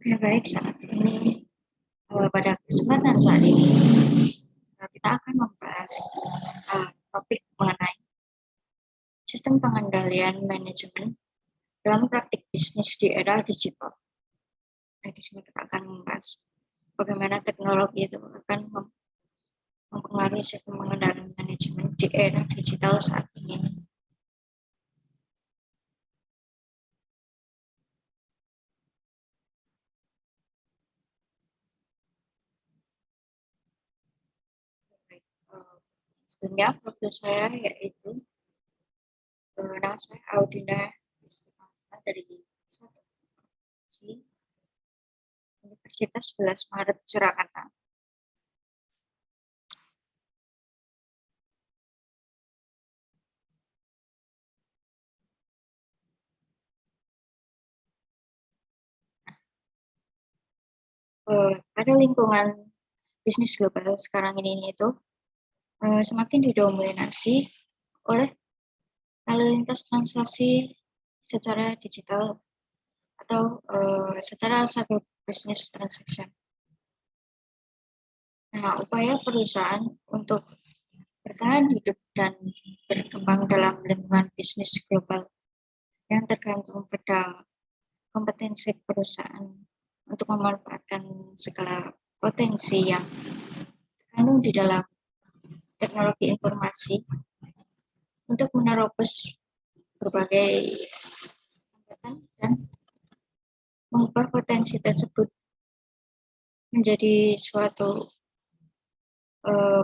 Oke, baik. Pada kesempatan saat ini, kita akan membahas topik mengenai sistem pengendalian manajemen dalam praktik bisnis di era digital. Nah, di sini kita akan membahas bagaimana teknologi itu akan mempengaruhi sistem pengendalian manajemen di era digital saat ini. Sebelumnya, profil saya yaitu nama saya Audina dari Universitas 11 Maret Surakarta. Pada lingkungan bisnis global sekarang ini itu semakin didominasi oleh lalu lintas transaksi secara digital atau secara cyber business transaction. Nah, upaya perusahaan untuk bertahan hidup dan berkembang dalam lingkungan bisnis global yang tergantung pada kompetensi perusahaan untuk memanfaatkan segala potensi yang terkandung di dalam teknologi informasi untuk menerobos berbagai hambatan dan mengubah potensi tersebut menjadi suatu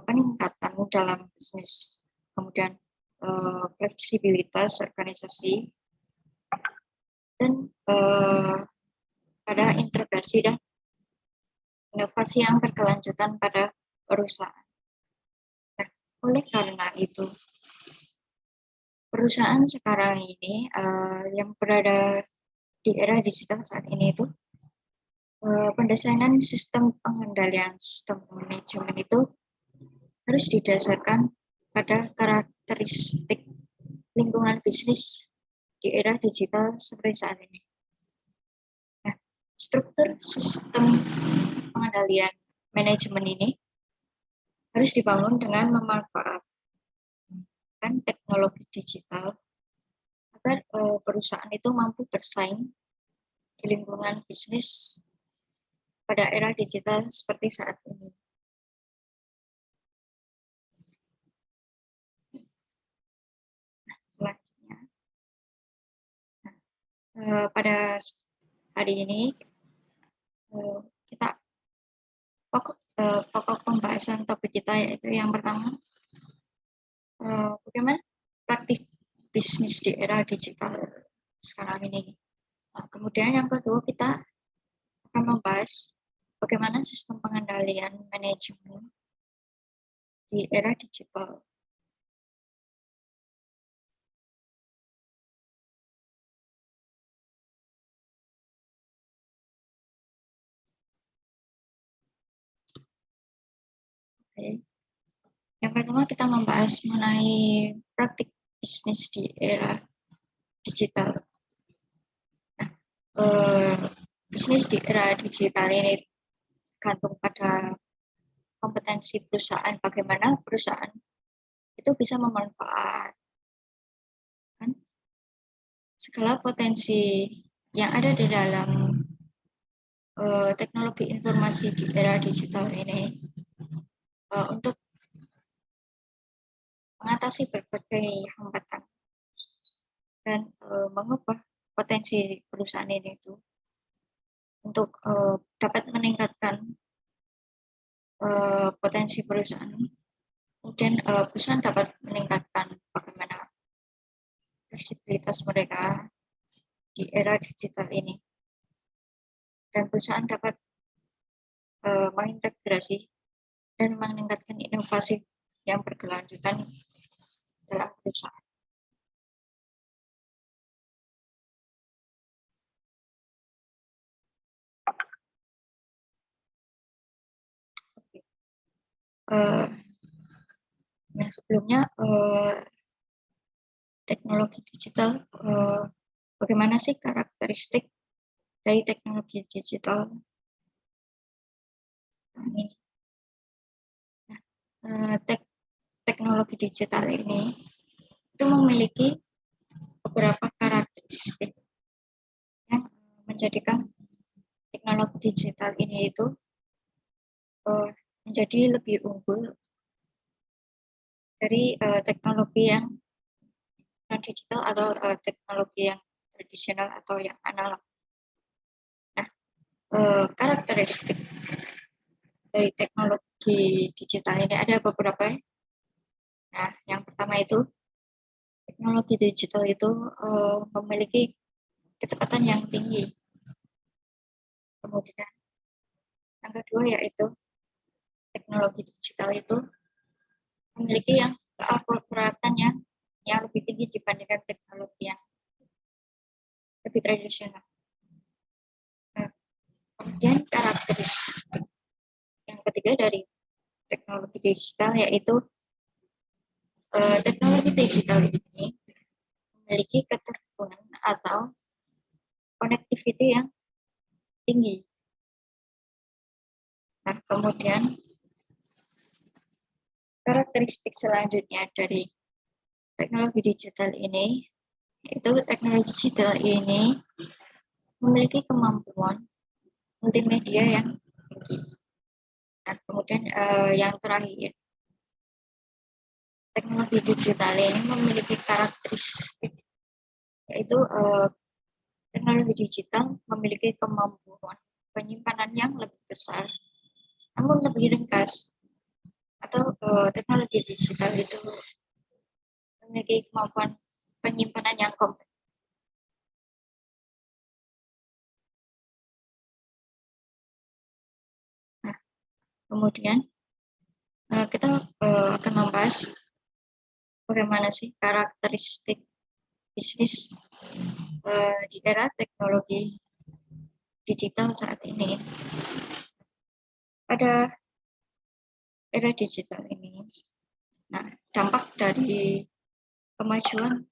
peningkatan dalam bisnis, kemudian fleksibilitas organisasi, dan pada integrasi dan inovasi yang berkelanjutan pada perusahaan. Nah, oleh karena itu, perusahaan sekarang ini yang berada di era digital saat ini itu pendesainan sistem pengendalian sistem manajemen itu harus didasarkan pada karakteristik lingkungan bisnis di era digital seperti saat ini. Nah, struktur sistem pengendalian manajemen ini harus dibangun dengan memanfaatkan teknologi digital agar perusahaan itu mampu bersaing di lingkungan bisnis pada era digital seperti saat ini. Nah, selanjutnya, pada hari ini kita pokok pembahasan topik kita yaitu yang pertama, bagaimana praktik bisnis di era digital sekarang ini. Nah, kemudian yang kedua kita akan membahas bagaimana sistem pengendalian manajemen di era digital. Oke. Yang pertama kita membahas mengenai praktik bisnis di era digital. Nah, bisnis di era digital ini gantung pada kompetensi perusahaan, bagaimana perusahaan itu bisa memanfaatkan segala potensi yang ada di dalam teknologi informasi di era digital ini untuk mengatasi berbagai hambatan dan mengubah potensi perusahaan ini itu untuk dapat meningkatkan potensi perusahaan, kemudian perusahaan dapat meningkatkan bagaimana fleksibilitas mereka di era digital ini, dan perusahaan dapat mengintegrasi dan meningkatkan inovasi yang berkelanjutan dalam perusahaan. Nah, sebelumnya teknologi digital, bagaimana sih karakteristik dari teknologi digital ini. Nah, teknologi digital ini itu memiliki beberapa karakteristik yang menjadikan teknologi digital ini itu menjadi lebih unggul dari teknologi yang non digital atau teknologi yang tradisional atau yang analog. Nah, karakteristik dari teknologi digital ini ada beberapa. Nah, yang pertama itu teknologi digital itu memiliki kecepatan yang tinggi. Kemudian yang kedua yaitu teknologi digital itu memiliki yang keakuratan yang lebih tinggi dibandingkan teknologi yang lebih tradisional. Nah, kemudian karakteristik yang ketiga dari teknologi digital yaitu teknologi digital ini memiliki keterhubungan atau connectivity yang tinggi. Nah, kemudian karakteristik selanjutnya dari teknologi digital ini, yaitu teknologi digital ini memiliki kemampuan multimedia yang tinggi. Nah, kemudian yang terakhir, teknologi digital ini memiliki karakteristik, yaitu teknologi digital memiliki kemampuan penyimpanan yang lebih besar, namun lebih ringkas. Atau teknologi digital itu memiliki kemampuan penyimpanan yang kompleks. Nah, kemudian kita akan membahas bagaimana sih karakteristik bisnis di era teknologi digital saat ini. Pada era digital ini, nah dampak dari kemajuan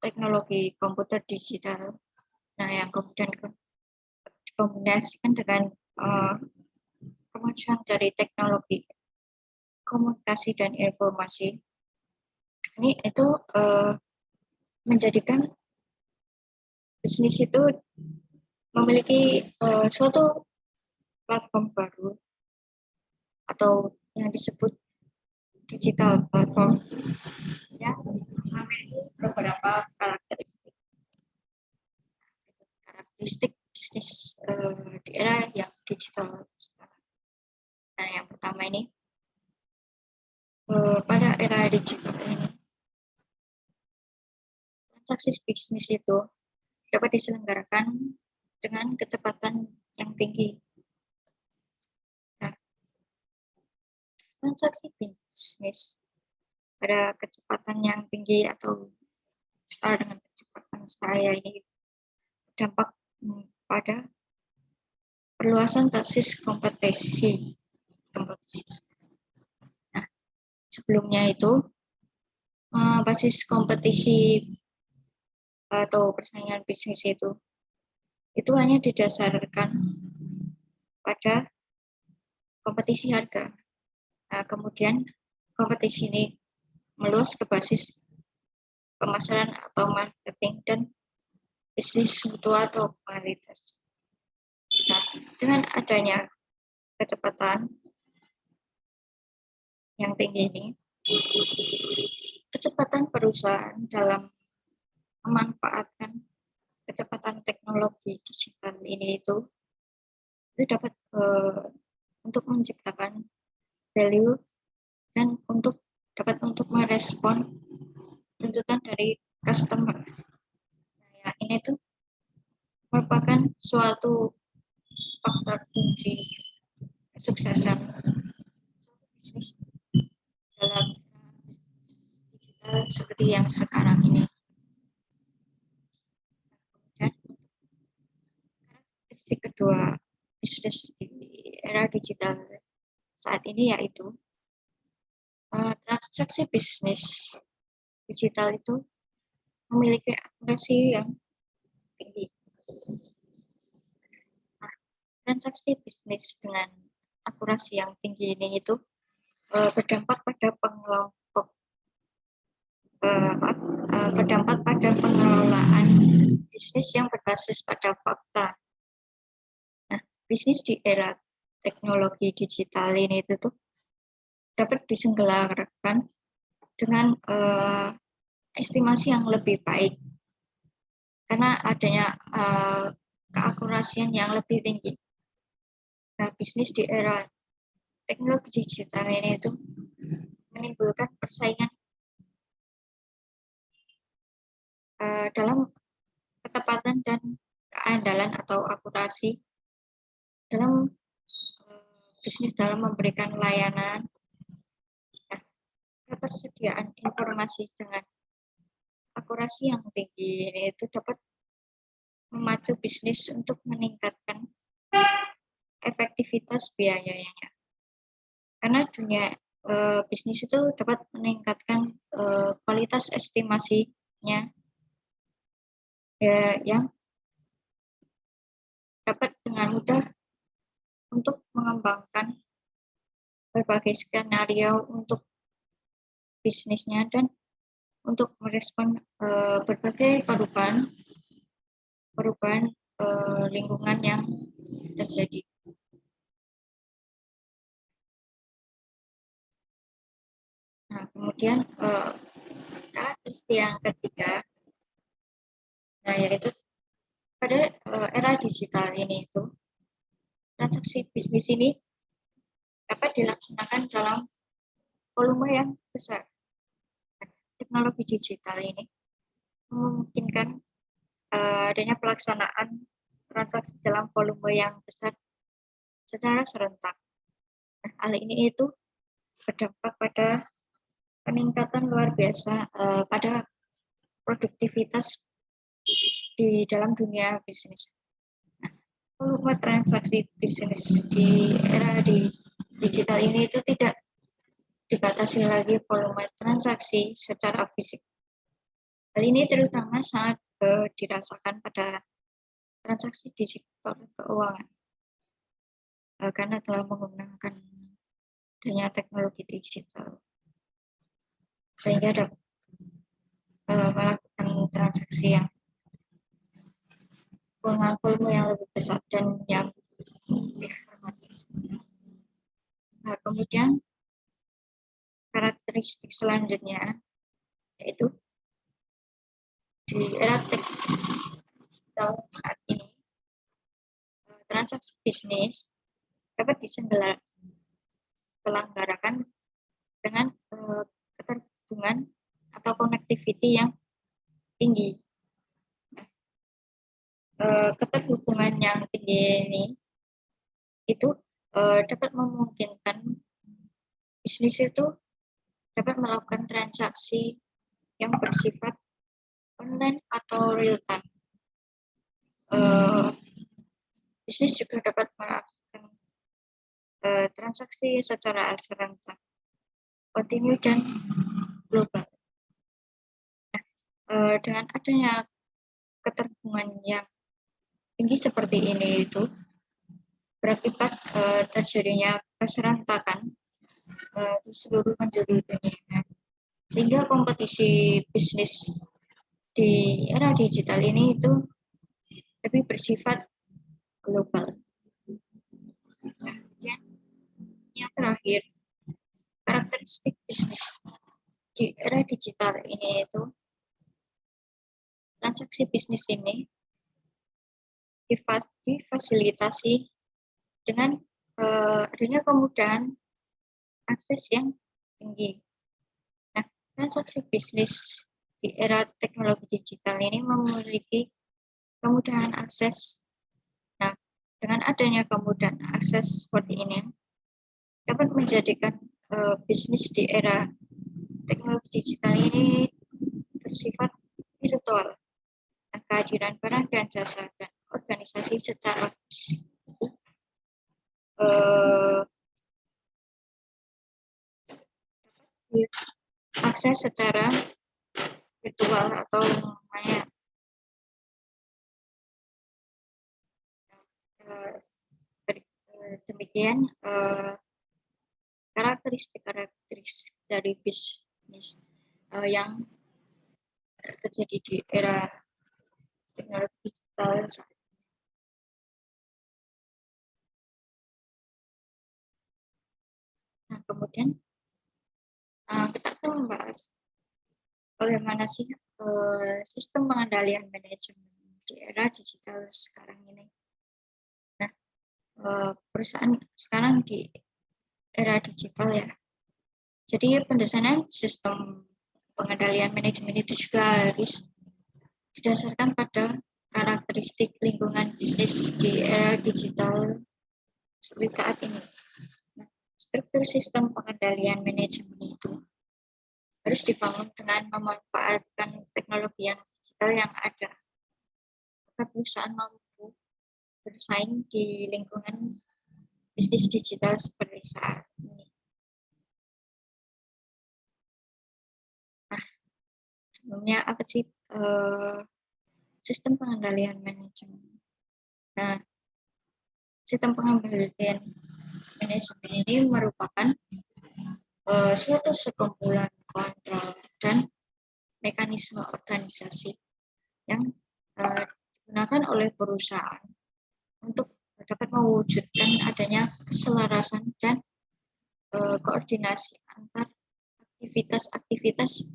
teknologi komputer digital, nah yang kemudian dikombinasikan dengan kemajuan dari teknologi komunikasi dan informasi, ini itu menjadikan bisnis itu memiliki suatu platform baru atau yang disebut digital platform yang memiliki beberapa karakteristik bisnis di era yang digital. Nah, yang pertama ini pada era digital ini transaksi bisnis itu dapat diselenggarakan dengan kecepatan yang tinggi. Nah, transaksi bisnis pada kecepatan yang tinggi atau setara dengan kecepatan cahaya ini berdampak pada perluasan basis kompetisi. Nah, sebelumnya itu basis kompetisi atau persaingan bisnis itu hanya didasarkan pada kompetisi harga. Nah, kemudian kompetisi ini meluas ke basis pemasaran atau marketing dan bisnis mutu atau kualitas. Nah, dengan adanya kecepatan yang tinggi ini, kecepatan perusahaan dalam memanfaatkan kecepatan teknologi digital ini itu dapat untuk menciptakan value dan dapat untuk merespon tuntutan dari customer. Nah, ini tuh merupakan suatu faktor kunci kesuksesan bisnis dalam digital seperti yang sekarang ini. Dan karakteristik kedua bisnis di era digital saat ini yaitu transaksi bisnis digital itu memiliki akurasi yang tinggi. Transaksi bisnis dengan akurasi yang tinggi ini itu berdampak pada berdampak pada pengelolaan bisnis yang berbasis pada fakta. Nah, bisnis di era teknologi digital ini itu tuh dapat diselenggarakan dengan estimasi yang lebih baik karena adanya keakurasian yang lebih tinggi. Nah, bisnis di era teknologi digital ini itu menimbulkan persaingan dalam ketepatan dan keandalan atau akurasi dalam bisnis dalam memberikan layanan. Nah, ketersediaan informasi dengan akurasi yang tinggi ini itu dapat memacu bisnis untuk meningkatkan efektivitas biayanya. Karena dunia bisnis itu dapat meningkatkan kualitas estimasinya yang dapat dengan mudah untuk mengembangkan berbagai skenario untuk bisnisnya dan untuk merespon berbagai perubahan lingkungan yang terjadi. Nah, kemudian karakteristik yang ketiga, nah yaitu pada era digital ini itu transaksi bisnis ini dapat dilaksanakan dalam volume yang besar. Teknologi digital ini memungkinkan adanya pelaksanaan transaksi dalam volume yang besar secara serentak. Nah, hal ini itu berdampak pada peningkatan luar biasa pada produktivitas di dalam dunia bisnis. Nah, volume transaksi bisnis di era digital ini itu tidak dibatasi lagi volume transaksi secara fisik. Hal ini terutama sangat dirasakan pada transaksi digital keuangan karena telah menggunakan adanya teknologi digital sehingga dapat melakukan transaksi yang dengan volume yang lebih besar dan yang informatif. Nah, kemudian karakteristik selanjutnya yaitu di era digital saat ini transaksi bisnis dapat diselenggarakan dengan keterhubungan atau connectivity yang tinggi. Keterhubungan yang tinggi ini itu dapat memungkinkan bisnis itu dapat melakukan transaksi yang bersifat online atau real time. Bisnis juga dapat melakukan transaksi secara serentak, kontinu dan global. Nah, dengan adanya keterhubungan yang tinggi seperti ini itu berakibat terjadinya keserentakan di seluruh penjuru dunia, sehingga kompetisi bisnis di era digital ini itu lebih bersifat global. Nah, yang terakhir, karakteristik bisnis di era digital ini itu transaksi bisnis ini difasilitasi dengan adanya kemudahan akses yang tinggi. Nah, transaksi bisnis di era teknologi digital ini memiliki kemudahan akses. Nah, dengan adanya kemudahan akses seperti ini dapat menjadikan bisnis di era teknologi digital ini bersifat virtual. Nah, kehadiran barang dan jasa dan organisasi secara fisik akses secara virtual atau namanya Demikian karakteristik dari bisnis yang terjadi di era teknologi digital saat ini. Nah, kemudian kita akan membahas bagaimana sih sistem pengendalian manajemen di era digital sekarang ini. Nah, perusahaan sekarang di era digital ya. Jadi pendesanan sistem pengendalian manajemen itu juga harus didasarkan pada karakteristik lingkungan bisnis di era digital seperti saat ini. Nah, struktur sistem pengendalian manajemen itu harus dibangun dengan memanfaatkan teknologi yang digital yang ada agar perusahaan mampu bersaing di lingkungan bisnis digital seperti saat ini. Nah, sebelumnya apa sih sistem pengendalian manajemen? Nah, sistem pengendalian manajemen ini merupakan suatu sekumpulan kontrol dan mekanisme organisasi yang digunakan oleh perusahaan untuk dapat mewujudkan adanya keselarasan dan koordinasi antar aktivitas-aktivitas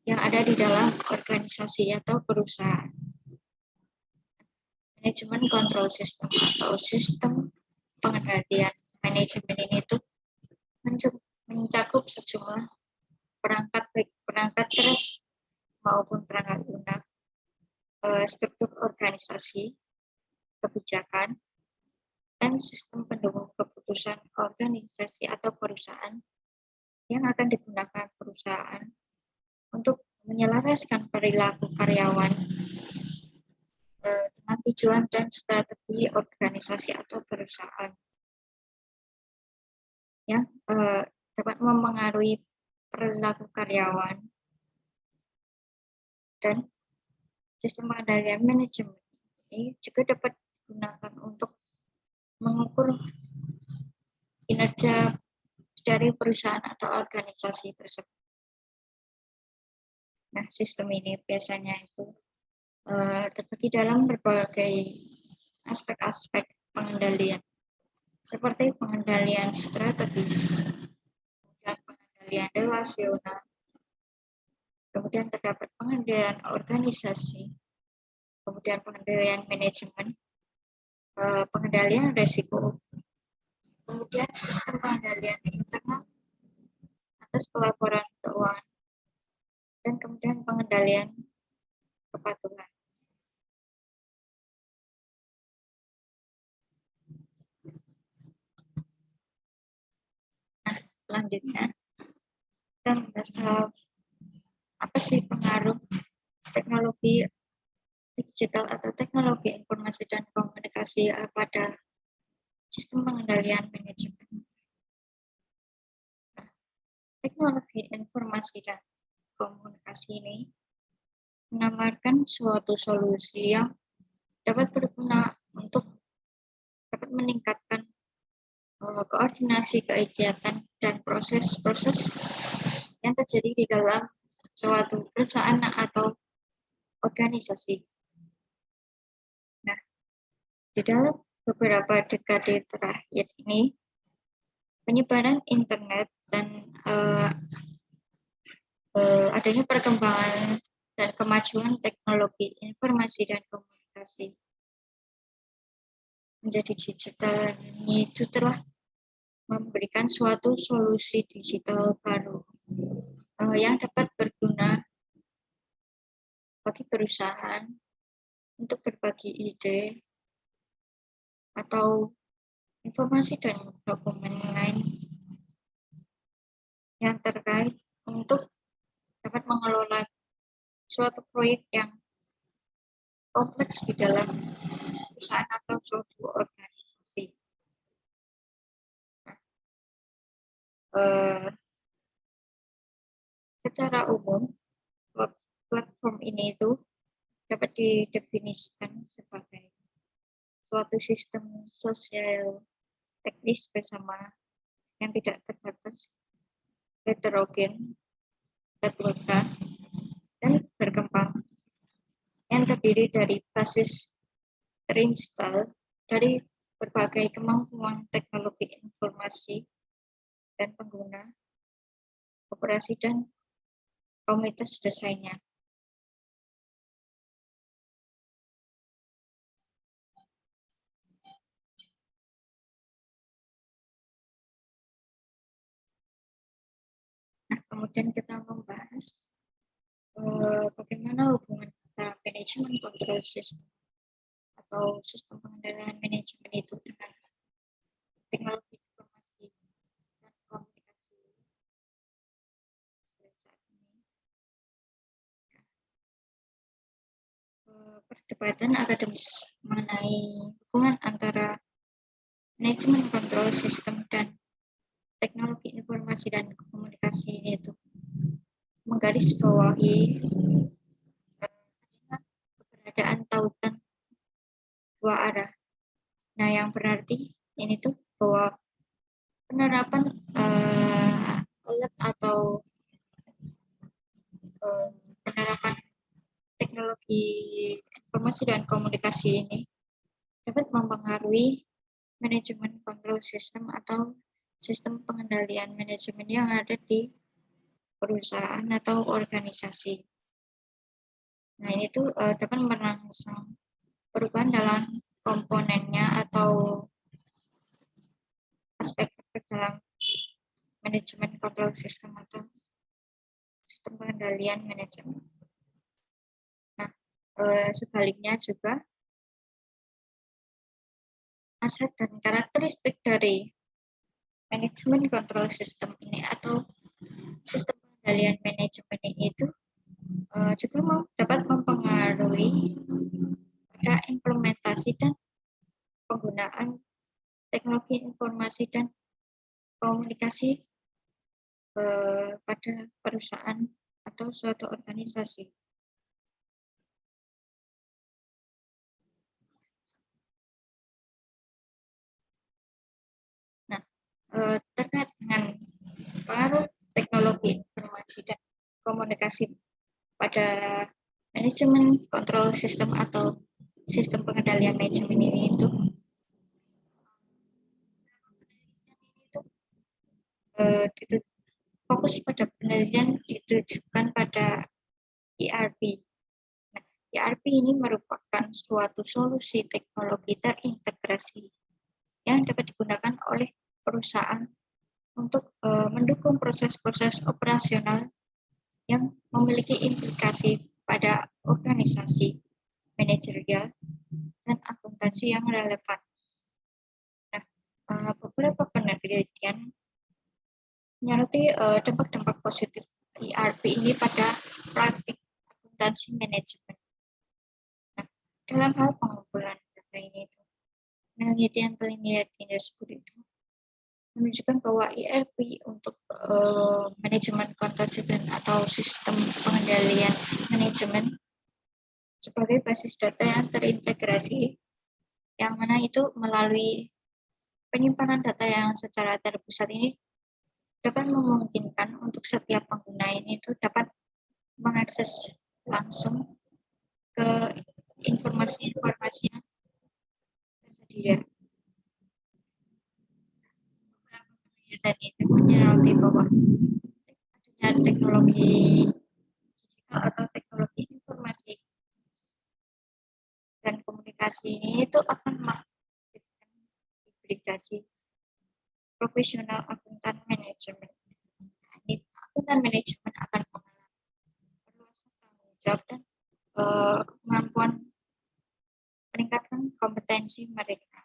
yang ada di dalam organisasi atau perusahaan. Manajemen kontrol sistem atau sistem pengendalian manajemen ini itu mencakup sejumlah perangkat baik perangkat keras maupun perangkat lunak, struktur organisasi, kebijakan, dan sistem pendukung keputusan organisasi atau perusahaan yang akan digunakan perusahaan untuk menyelaraskan perilaku karyawan dengan tujuan dan strategi organisasi atau perusahaan yang dapat memengaruhi perilaku karyawan. Dan sistem pengendalian manajemen ini juga dapat digunakan untuk mengukur kinerja dari perusahaan atau organisasi tersebut. Nah, sistem ini biasanya itu terbagi dalam berbagai aspek-aspek pengendalian, seperti pengendalian strategis, kemudian pengendalian relasional, kemudian terdapat pengendalian organisasi, kemudian pengendalian manajemen, pengendalian risiko, kemudian sistem pengendalian internal atas pelaporan keuangan, dan kemudian pengendalian kepatuhan. Nah, selanjutnya kita membahas apa sih pengaruh teknologi digital atau teknologi informasi dan komunikasi pada sistem pengendalian manajemen. Nah, teknologi informasi dan komunikasi ini menawarkan suatu solusi yang dapat berguna untuk dapat meningkatkan koordinasi kegiatan dan proses-proses yang terjadi di dalam suatu perusahaan atau organisasi. Nah, di dalam beberapa dekade terakhir ini, penyebaran internet dan adanya perkembangan dan kemajuan teknologi informasi dan komunikasi menjadi digital ini itu telah memberikan suatu solusi digital baru yang dapat berguna bagi perusahaan untuk berbagi ide atau informasi dan dokumen lain yang terkait untuk dapat mengelola suatu proyek yang kompleks di dalam perusahaan atau suatu organisasi. Secara umum, platform ini itu dapat didefinisikan sebagai suatu sistem sosial teknis bersama yang tidak terbatas, heterogen, terbuka, dan berkembang, yang terdiri dari basis terinstall dari berbagai kemampuan teknologi informasi dan pengguna, operasi, dan komunitas desainnya. Nah, kemudian kita membahas bagaimana hubungan antara manajemen control system atau sistem pengendalian manajemen itu dengan teknologi informasi dan komunikasi saat ini. Perdebatan akademis mengenai hubungan antara manajemen control system dan teknologi informasi dan komunikasi itu menggarisbawahi keberadaan tautan dua arah. Nah, yang berarti ini tuh bahwa penerapan alat atau penerapan teknologi informasi dan komunikasi ini dapat mempengaruhi manajemen kontrol sistem atau sistem pengendalian manajemen yang ada di perusahaan atau organisasi. Nah, ini tuh dapat merangsang perubahan dalam komponennya atau aspek-aspek dalam manajemen kontrol sistem atau sistem pengendalian manajemen. Nah, sebaliknya juga aset dan karakteristik dari manajemen kontrol sistem ini atau sistem pengendalian manajemen ini itu juga dapat mempengaruhi pada implementasi dan penggunaan teknologi informasi dan komunikasi pada perusahaan atau suatu organisasi. Nah, terkait dengan pengaruh teknologi informasi dan komunikasi pada manajemen kontrol sistem atau sistem pengendalian manajemen ini itu fokus pada penelitian ditujukan pada ERP. Nah, ERP ini merupakan suatu solusi teknologi terintegrasi yang dapat digunakan oleh perusahaan untuk mendukung proses-proses operasional yang memiliki implikasi pada organisasi, manajerial, dan akuntansi yang relevan. Nah, beberapa penelitian menyoroti dampak-dampak positif ERP ini pada praktik akuntansi manajemen. Nah, dalam hal pengumpulan data ini, penelitian tersebut itu menunjukkan bahwa ERP untuk manajemen kontrol sistem atau sistem pengendalian manajemen sebagai basis data yang terintegrasi, yang mana itu melalui penyimpanan data yang secara terpusat ini dapat memungkinkan untuk setiap pengguna ini itu dapat mengakses langsung ke informasi-informasi yang tersedia. Beberapa penelitian itu menyoroti bahwa adanya teknologi digital atau teknologi informasi dan komunikasi ini itu akan mengaktifkan hibridasi profesional akuntan manajemen. Akuntan manajemen akan mengalami perluasan tanggung jawab dan kemampuan meningkatkan kompetensi mereka.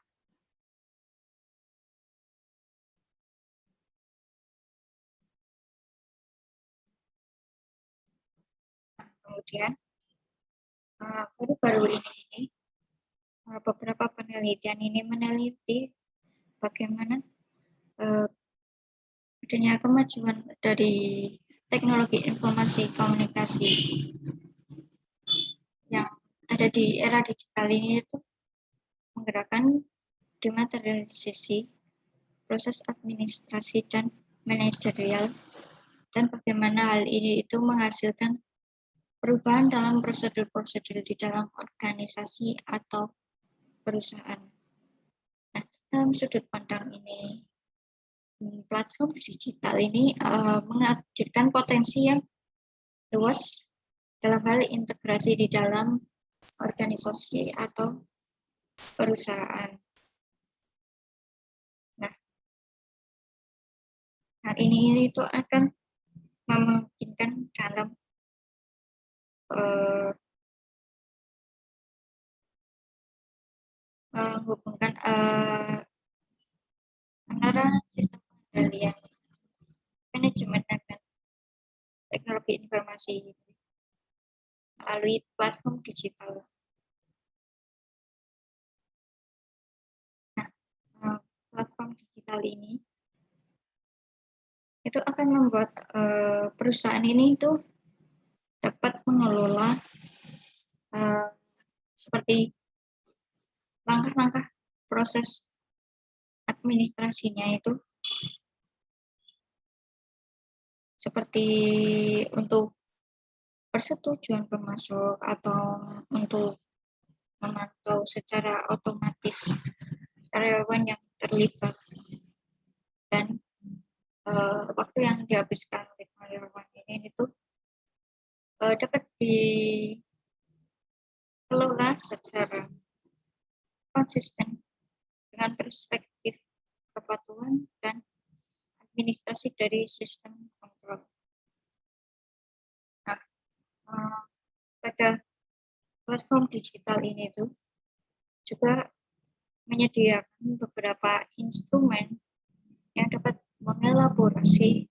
Nah, kemudian baru-baru ini beberapa penelitian ini meneliti bagaimana adanya kemajuan dari teknologi informasi komunikasi yang ada di era digital ini itu menggerakkan dematerialisasi proses administrasi dan manajerial, dan bagaimana hal ini itu menghasilkan perubahan dalam prosedur-prosedur di dalam organisasi atau perusahaan. Nah, dalam sudut pandang ini, platform digital ini menghadirkan potensi yang luas dalam hal integrasi di dalam organisasi atau perusahaan. Nah, hal ini itu akan memungkinkan dalam menghubungkan antara sistem pengendalian manajemen dan teknologi informasi melalui platform digital. Nah, platform digital ini itu akan membuat perusahaan ini itu dapat mengelola seperti langkah-langkah proses administrasinya itu seperti untuk persetujuan pemasok atau untuk memantau secara otomatis karyawan yang terlibat dan waktu yang dihabiskan oleh karyawan ini itu dapat dikelola secara konsisten dengan perspektif kepatuhan dan administrasi dari sistem kontrol. Nah, pada platform digital ini tuh juga menyediakan beberapa instrumen yang dapat mengelaborasi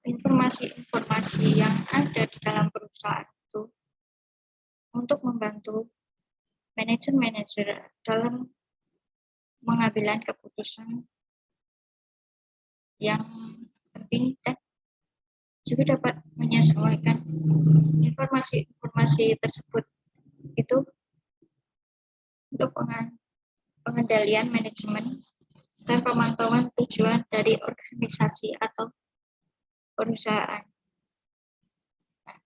informasi-informasi yang ada di dalam perusahaan itu untuk membantu manajer-manajer dalam pengambilan keputusan yang penting dan juga dapat menyesuaikan informasi-informasi tersebut itu untuk pengendalian manajemen dan pemantauan tujuan dari organisasi atau perusahaan. Nah,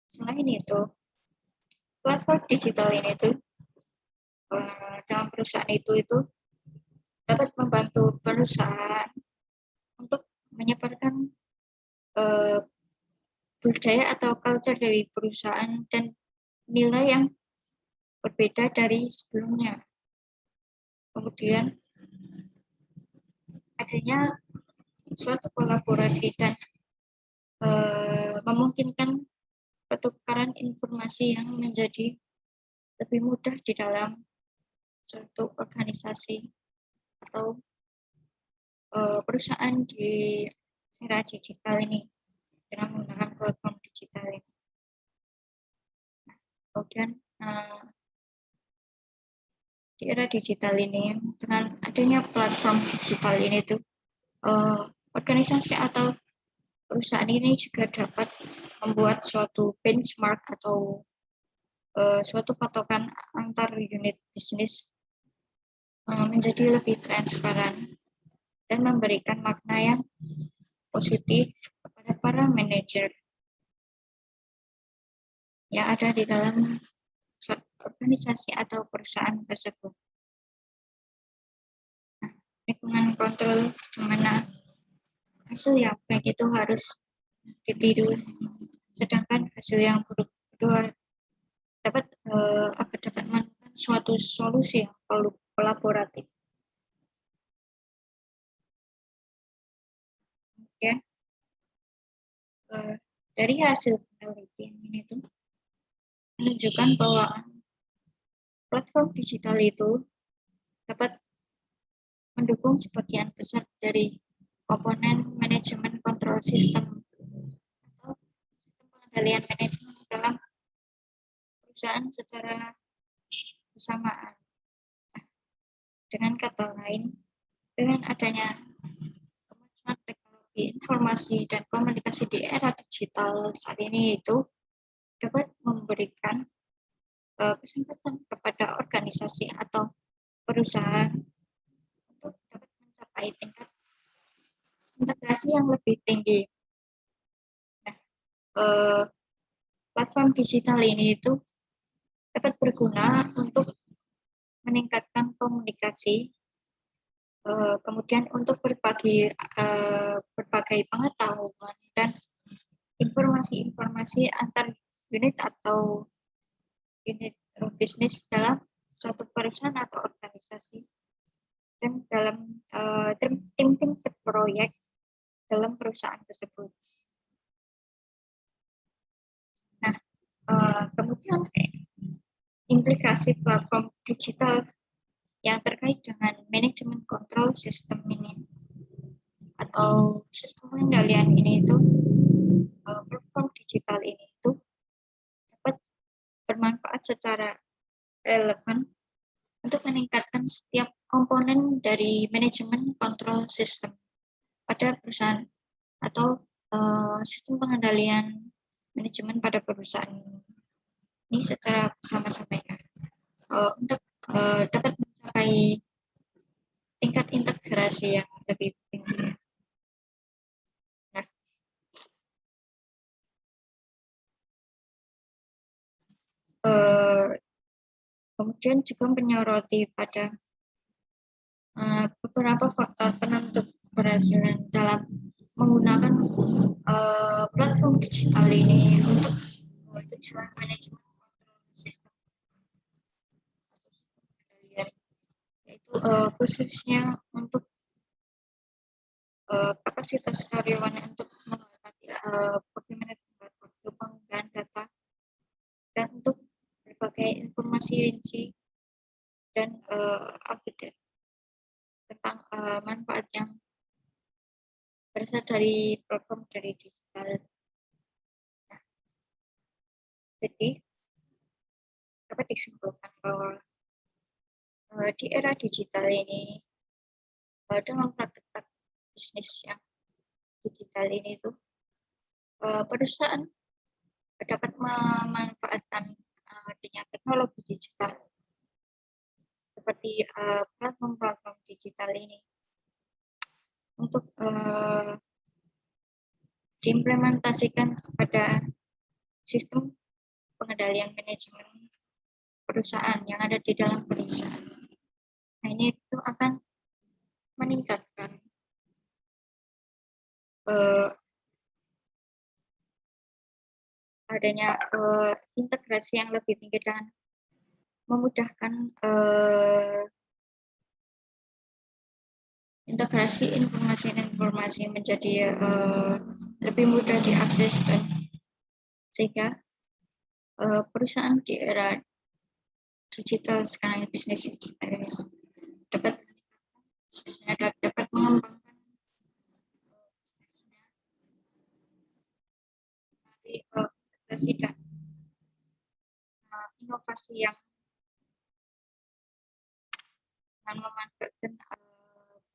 selain itu, platform digital ini tuh dalam perusahaan itu dapat membantu perusahaan untuk menyebarkan budaya atau culture dari perusahaan dan nilai yang berbeda dari sebelumnya. Kemudian adanya suatu kolaborasi dan memungkinkan pertukaran informasi yang menjadi lebih mudah di dalam suatu organisasi atau perusahaan di era digital ini dengan menggunakan platform digital ini. Kemudian di era digital ini dengan adanya platform digital ini tuh organisasi atau perusahaan ini juga dapat membuat suatu benchmark atau suatu patokan antar unit bisnis menjadi lebih transparan dan memberikan makna yang positif kepada para manajer yang ada di dalam suatu organisasi atau perusahaan tersebut. Nah, lingkungan kontrol di mana hasil yang baik itu harus ditiru, sedangkan hasil yang buruk itu dapat agar dapat menemukan suatu solusi yang kolaboratif. Kemudian dari hasil penelitian ini tuh menunjukkan bahwa platform digital itu dapat mendukung sebagian besar dari komponen manajemen kontrol sistem atau sistem pengendalian manajemen dalam perusahaan secara bersamaan. Dengan kata lain, dengan adanya kemajuan teknologi informasi dan komunikasi di era digital saat ini itu dapat memberikan kesempatan kepada organisasi atau perusahaan untuk dapat mencapai tingkat integrasi yang lebih tinggi. Nah, platform digital ini itu dapat berguna untuk meningkatkan komunikasi, kemudian untuk berbagai pengetahuan dan informasi-informasi antar unit atau unit bisnis dalam suatu perusahaan atau organisasi dan dalam tim-tim proyek dalam perusahaan tersebut. Nah, kemudian implikasi platform digital yang terkait dengan manajemen kontrol sistem ini atau sistem pengendalian ini itu, platform digital ini itu dapat bermanfaat secara relevan untuk meningkatkan setiap komponen dari manajemen kontrol sistem pada perusahaan atau sistem pengendalian manajemen pada perusahaan ini secara bersama-sama ya, untuk dapat mencapai tingkat integrasi yang lebih tinggi. Nah, kemudian juga menyoroti pada beberapa faktor penentu keberhasilan dalam menggunakan platform digital ini untuk tujuan manajemen kontrol sistem kendalian, yaitu khususnya untuk kapasitas karyawan untuk menghormati bagaimana waktu penggunaan data dan untuk berbagai informasi rinci dan update tentang manfaat yang berasal dari platform dari digital. Nah, jadi dapat disimpulkan bahwa di era digital ini dengan praktek-praktek bisnis yang digital ini itu perusahaan dapat memanfaatkan adanya teknologi digital seperti platform-platform digital ini untuk diimplementasikan pada sistem pengendalian manajemen perusahaan yang ada di dalam perusahaan. Nah, ini itu akan meningkatkan adanya integrasi yang lebih tinggi dan memudahkan integrasi informasi menjadi lebih mudah diakses dan sehingga perusahaan di era digital sekarang, bisnis digital ini dapat mengembangkan integrasi dan inovasi yang dengan memanfaatkan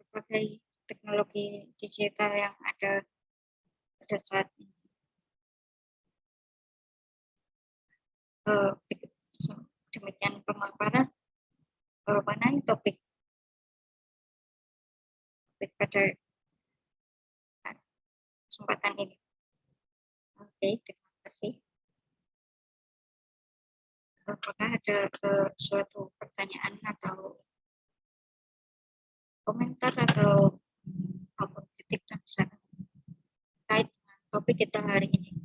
berbagai teknologi digital yang ada pada saat ini. Demikian pemaparan mengenai topik pada kesempatan ini. Oke, terima kasih. Apakah ada suatu pertanyaan atau komentar atau apapun kritik dan saran terkait dengan topik kita hari ini?